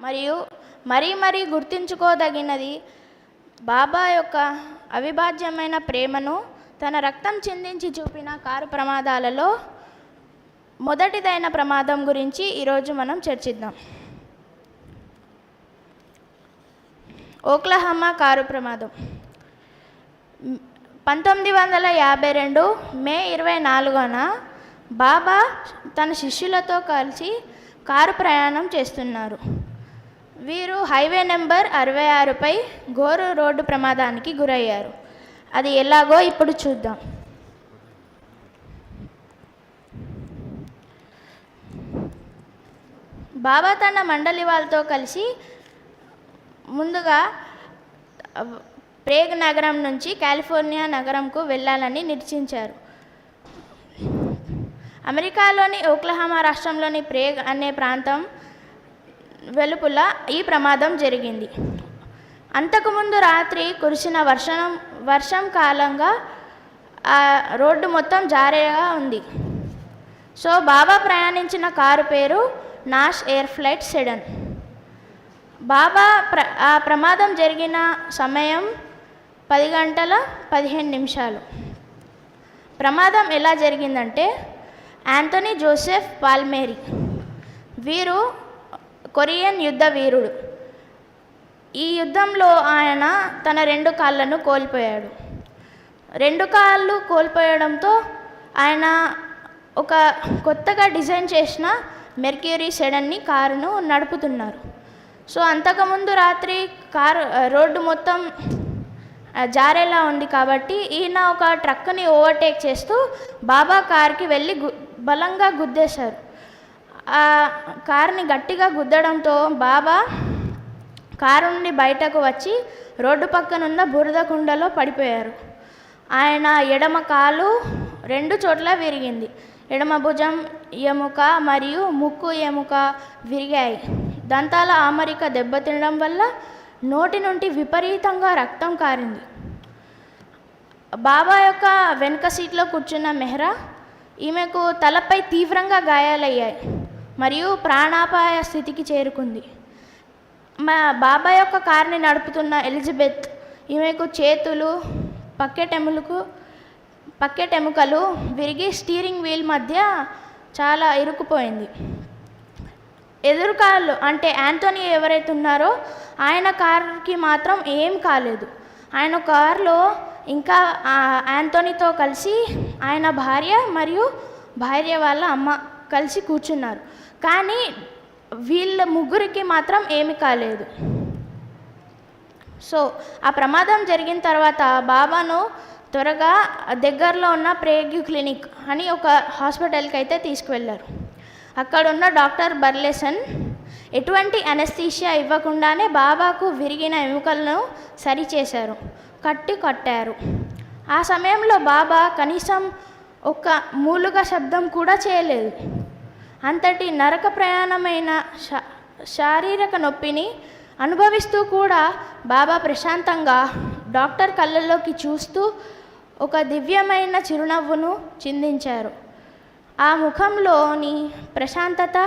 మరియు మరీ గుర్తుంచుకోదగినది బాబా యొక్క అవిభాజ్యమైన ప్రేమను తన రక్తం చిందించి చూపిన కారు ప్రమాదాలలో మొదటిదైన ప్రమాదం గురించి ఈరోజు మనం చర్చిద్దాం. ఓక్లహామా కారు ప్రమాదం 1952 మే 24న బాబా తన శిష్యులతో కలిసి కారు ప్రయాణం చేస్తున్నారు. వీరు హైవే నెంబర్ 66పై ఘోర రోడ్డు ప్రమాదానికి గురయ్యారు. అది ఎలాగో ఇప్పుడు చూద్దాం. బాబా తన మండలి వాళ్ళతో కలిసి ముందుగా ప్రేగ్ నగరం నుంచి కాలిఫోర్నియా నగరంకు వెళ్ళాలని నిశ్చయించారు. అమెరికాలోని ఓక్లహామా రాష్ట్రంలోని ప్రేగ్ అనే ప్రాంతం వెలుపల ఈ ప్రమాదం జరిగింది. అంతకుముందు రాత్రి కురిసిన వర్షం కాలంగా ఆ రోడ్డు మొత్తం జారేగా ఉంది. సో బాబా ప్రయాణించిన కారు పేరు నాష్ ఎయిర్ ఫ్లైట్ సెడన్. బాబా ఆ ప్రమాదం జరిగిన సమయం 10:15. ప్రమాదం ఎలా జరిగిందంటే యాంథనీ జోసెఫ్ పాల్మేరీ వీరు కొరియన్ యుద్ధ వీరుడు. ఈ యుద్ధంలో ఆయన తన 2 కాళ్ళను కోల్పోయాడు. 2 కాళ్ళు కోల్పోయడంతో ఆయన ఒక కొత్తగా డిజైన్ చేసిన మెర్క్యూరీ సెడన్ని కారును నడుపుతున్నారు. సో అంతకుముందు రాత్రి రోడ్డు మొత్తం జారేలా ఉంది కాబట్టి ఈయన ఒక ట్రక్ని ఓవర్టేక్ చేస్తూ బాబా కార్కి వెళ్ళి బలంగా గుద్దేశారు. ఆ కార్ని గట్టిగా గుద్దడంతో బాబా కారు నుండి బయటకు వచ్చి రోడ్డు పక్కనున్న బురద కుండలో పడిపోయారు. ఆయన ఎడమ కాలు 2 చోట్ల విరిగింది. ఎడమ భుజం ఎముక మరియు ముక్కు ఎముక విరిగాయి. దంతాల ఆమరిక దెబ్బతినడం వల్ల నోటి నుండి విపరీతంగా రక్తం కారింది. బాబా యొక్క వెనుక సీట్లో కూర్చున్న మెహ్రా ఈమెకు తలపై తీవ్రంగా గాయాలయ్యాయి మరియు ప్రాణాపాయ స్థితికి చేరుకుంది. బాబా యొక్క కార్ని నడుపుతున్న ఎలిజబెత్ ఈమెకు చేతులు పక్కెటెముకలు విరిగి స్టీరింగ్ వీల్ మధ్య చాలా ఇరుక్కుపోయింది. ఎదురుకాళ్ళు అంటే యాంథోనీ ఎవరైతే ఉన్నారో ఆయన కార్కి మాత్రం ఏం కాలేదు. ఆయన కారులో ఇంకా యాంథోనీతో కలిసి ఆయన భార్య మరియు భార్య వాళ్ళ అమ్మ కలిసి కూర్చున్నారు. కానీ వీళ్ళ ముగ్గురికి మాత్రం ఏమి కాలేదు. సో ఆ ప్రమాదం జరిగిన తర్వాత బాబాను త్వరగా దగ్గరలో ఉన్న ప్రేగ్ క్లినిక్ అని ఒక హాస్పిటల్కి అయితే తీసుకువెళ్ళారు. అక్కడున్న డాక్టర్ బర్లెసన్ ఎటువంటి అనస్థీషియా ఇవ్వకుండానే బాబాకు విరిగిన ఎముకలను సరిచేశారు, కట్టారు. ఆ సమయంలో బాబా కనీసం ఒక మూలుగ శబ్దం కూడా చేయలేదు. అంతటి నరక ప్రయాణమైన శారీరక నొప్పిని అనుభవిస్తూ కూడా బాబా ప్రశాంతంగా డాక్టర్ కళ్ళల్లోకి చూస్తూ ఒక దివ్యమైన చిరునవ్వును చిందించారు. ఆ ముఖంలోని ప్రశాంతత,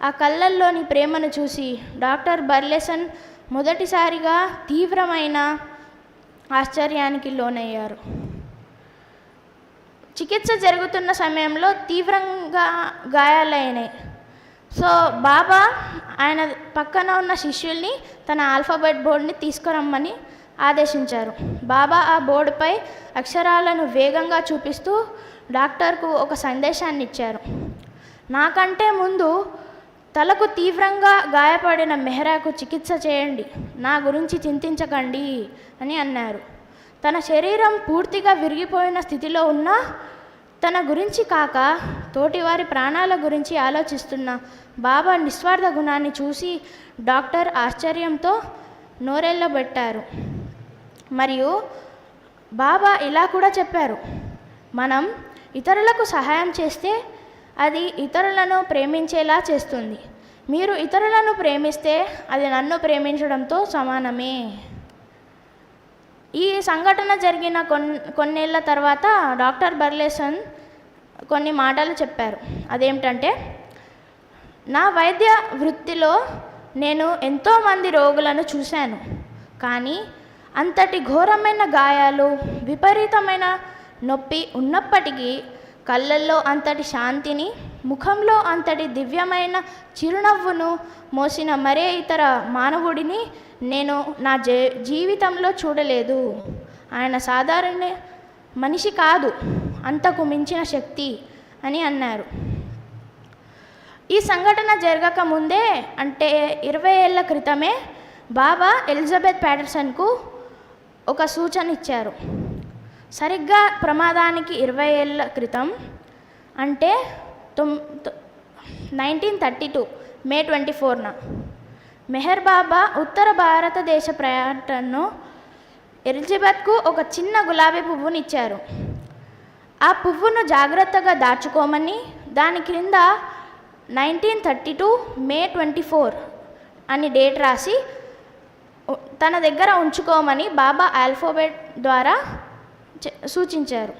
ఆ కళ్ళల్లోని ప్రేమను చూసి డాక్టర్ బర్లెసన్ మొదటిసారిగా తీవ్రమైన ఆశ్చర్యానికి లోనయ్యారు. చికిత్స జరుగుతున్న సమయంలో తీవ్రంగా గాయాలైనాయి. సో బాబా ఆయన పక్కన ఉన్న శిష్యుల్ని తన ఆల్ఫాబెట్ బోర్డుని తీసుకురమ్మని ఆదేశించారు. బాబా ఆ బోర్డుపై అక్షరాలను వేగంగా చూపిస్తూ డాక్టర్కు ఒక సందేశాన్ని ఇచ్చారు. నాకంటే ముందు తలకు తీవ్రంగా గాయపడిన మెహ్రాకు చికిత్స చేయండి, నా గురించి చింతించకండి అని అన్నారు. తన శరీరం పూర్తిగా విరిగిపోయిన స్థితిలో ఉన్న తన గురించి కాక తోటివారి ప్రాణాల గురించి ఆలోచిస్తున్న బాబా నిస్వార్థ గుణాన్ని చూసి డాక్టర్ ఆశ్చర్యంతో నోరెళ్ళబెట్టారు. మరియు బాబా ఇలా కూడా చెప్పారు, మనం ఇతరులకు సహాయం చేస్తే అది ఇతరులను ప్రేమించేలా చేస్తుంది. మీరు ఇతరులను ప్రేమిస్తే అది నన్ను ప్రేమించడంతో సమానమే. ఈ సంఘటన జరిగిన కొన్నేళ్ల తర్వాత డాక్టర్ బర్లెసన్ కొన్ని మాటలు చెప్పారు. అదేమిటంటే, నా వైద్య వృత్తిలో నేను ఎంతోమంది రోగులను చూశాను, కానీ అంతటి ఘోరమైన గాయాలు, విపరీతమైన నొప్పి ఉన్నప్పటికీ కళ్ళల్లో అంతటి శాంతిని, ముఖంలో అంతటి దివ్యమైన చిరునవ్వును మోసిన మరే ఇతర మానవుడిని నేను నా జీవితంలో చూడలేదు. ఆయన సాధారణ మనిషి కాదు, అంతకు మించిన శక్తి అని అన్నారు. ఈ సంఘటన జరగక ముందే, అంటే 20 ఏళ్ల క్రితమే బాబా ఎలిజబెత్ ప్యాటర్సన్కు ఒక సూచన ఇచ్చారు. సరిగ్గా ప్రమాదానికి 20 ఏళ్ల క్రితం, అంటే 1932 మే 24న మెహర్ బాబా ఉత్తర భారతదేశ పర్యటనను ఎలిజబెత్కు ఒక చిన్న గులాబీ పువ్వునిచ్చారు. ఆ పువ్వును జాగ్రత్తగా దాచుకోమని, దాని క్రింద 1932 మే 24 అని డేట్ రాసి తన దగ్గర ఉంచుకోమని బాబా ఆల్ఫాబెట్ ద్వారా సూచించారు.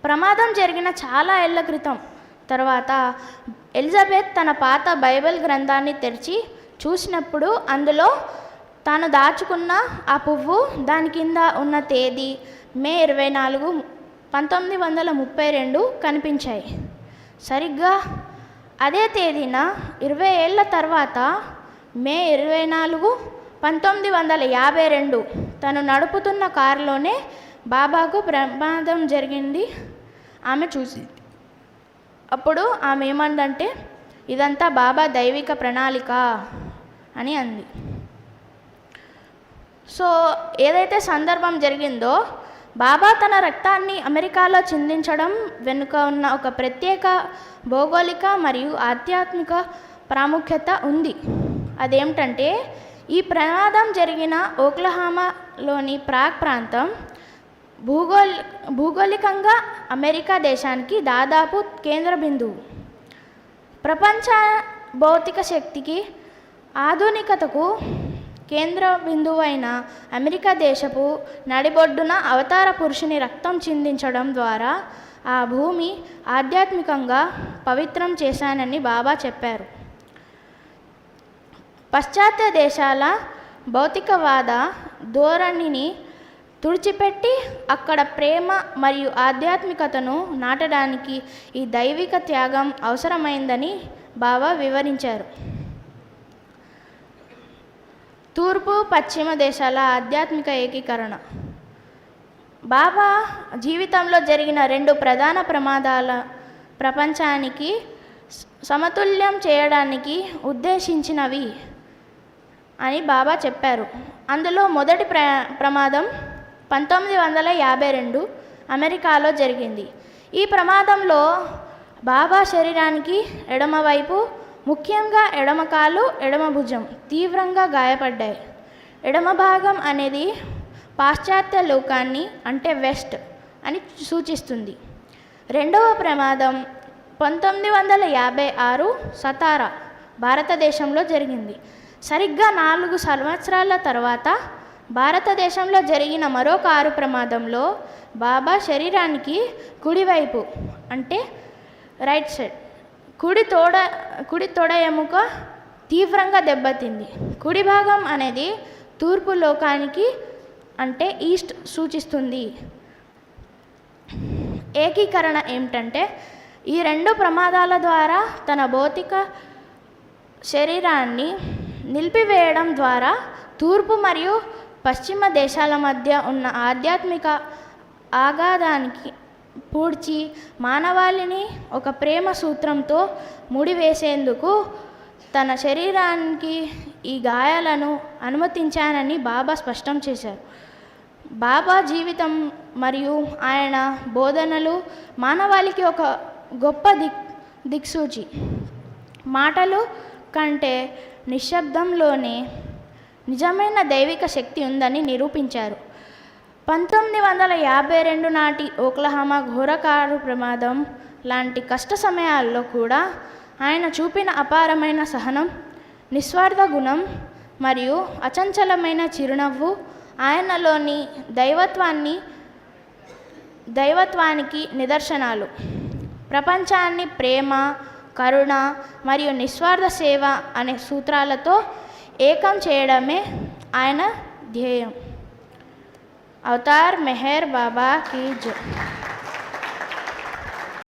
ప్రమాదం జరిగిన చాలా ఏళ్ల క్రితం తర్వాత ఎలిజబెత్ తన పాత బైబిల్ గ్రంథాన్ని తెరిచి చూసినప్పుడు అందులో తాను దాచుకున్న ఆ పువ్వు, దాని కింద ఉన్న తేదీ మే 24, 1932 కనిపించాయి. సరిగ్గా అదే తేదీన 20 ఏళ్ల తర్వాత మే 24, 1952 తను నడుపుతున్న కారులోనే బాబాకు ప్రమాదం జరిగింది ఆమె చూసి. అప్పుడు ఆమె ఏమందంటే, ఇదంతా బాబా దైవిక ప్రణాళిక అని అంది. సో ఏదైతే సందర్భం జరిగిందో, బాబా తన రక్తాన్ని అమెరికాలో చిందించడం వెనుక ఉన్న ఒక ప్రత్యేక భౌగోళిక మరియు ఆధ్యాత్మిక ప్రాముఖ్యత ఉంది. అదేమిటంటే, ఈ ప్రమాదం జరిగిన ఓక్లహామాలోని ప్రాగ్ ప్రాంతం భూగోళికంగా అమెరికా దేశానికి దాదాపు కేంద్ర బిందువు. ప్రపంచ భౌతిక శక్తికి, ఆధునికతకు కేంద్ర బిందువు అయిన అమెరికా దేశపు నడిబొడ్డున అవతార పురుషుని రక్తం చిందించడం ద్వారా ఆ భూమి ఆధ్యాత్మికంగా పవిత్రం చేశానని బాబా చెప్పారు. పాశ్చాత్య దేశాల భౌతికవాద ధోరణిని తుడిచిపెట్టి అక్కడ ప్రేమ మరియు ఆధ్యాత్మికతను నాటడానికి ఈ దైవిక త్యాగం అవసరమైందని బాబా వివరించారు. తూర్పు పశ్చిమ దేశాల ఆధ్యాత్మిక ఏకీకరణ. బాబా జీవితంలో జరిగిన 2 ప్రధాన ప్రమాదాల ప్రపంచానికి సమతుల్యం చేయడానికి ఉద్దేశించినవి అని బాబా చెప్పారు. అందులో మొదటి ప్రమాదం 1952 అమెరికాలో జరిగింది. ఈ ప్రమాదంలో బాబా శరీరానికి ఎడమవైపు, ముఖ్యంగా ఎడమ కాలు, ఎడమ భుజం తీవ్రంగా గాయపడ్డాయి. ఎడమ భాగం అనేది పాశ్చాత్య లోకాన్ని, అంటే వెస్ట్ అని సూచిస్తుంది. రెండవ ప్రమాదం 1956 సతారా, భారతదేశంలో జరిగింది. సరిగ్గా 4 సంవత్సరాల తర్వాత భారతదేశంలో జరిగిన మరో కారు ప్రమాదంలో బాబా శరీరానికి కుడివైపు, అంటే రైట్ సైడ్, కుడి తొడ ఎముక తీవ్రంగా దెబ్బతింది. కుడి భాగం అనేది తూర్పు లోకానికి, అంటే ఈస్ట్ సూచిస్తుంది. ఏకీకరణ ఏమిటంటే, ఈ 2 ప్రమాదాల ద్వారా తన భౌతిక శరీరాన్ని నిలిపివేయడం ద్వారా తూర్పు మరియు పశ్చిమ దేశాల మధ్య ఉన్న ఆధ్యాత్మిక ఆఘాతానికి పూడ్చి మానవాళిని ఒక ప్రేమ సూత్రంతో ముడివేసేందుకు తన శరీరానికి ఈ గాయాలను అనుమతించానని బాబా స్పష్టం చేశారు. బాబా జీవితం మరియు ఆయన బోధనలు మానవాళికి ఒక గొప్ప దిక్సూచి. మాటలు కంటే నిశ్శబ్దంలోనే నిజమైన దైవిక శక్తి ఉందని నిరూపించారు. 1952 నాటి ఓక్లహామా ఘోర కారు ప్రమాదం లాంటి కష్ట సమయాల్లో కూడా ఆయన చూపిన అపారమైన సహనం, నిస్వార్థ గుణం మరియు అచంచలమైన చిరునవ్వు ఆయనలోని దైవత్వానికి నిదర్శనాలు. ప్రపంచాన్ని ప్రేమ, కరుణ మరియు నిస్వార్థ సేవ అనే సూత్రాలతో ఏకం చేయడమే ఆయన ధ్యేయం. అవతార్ మెహర్ బాబా కీ జై.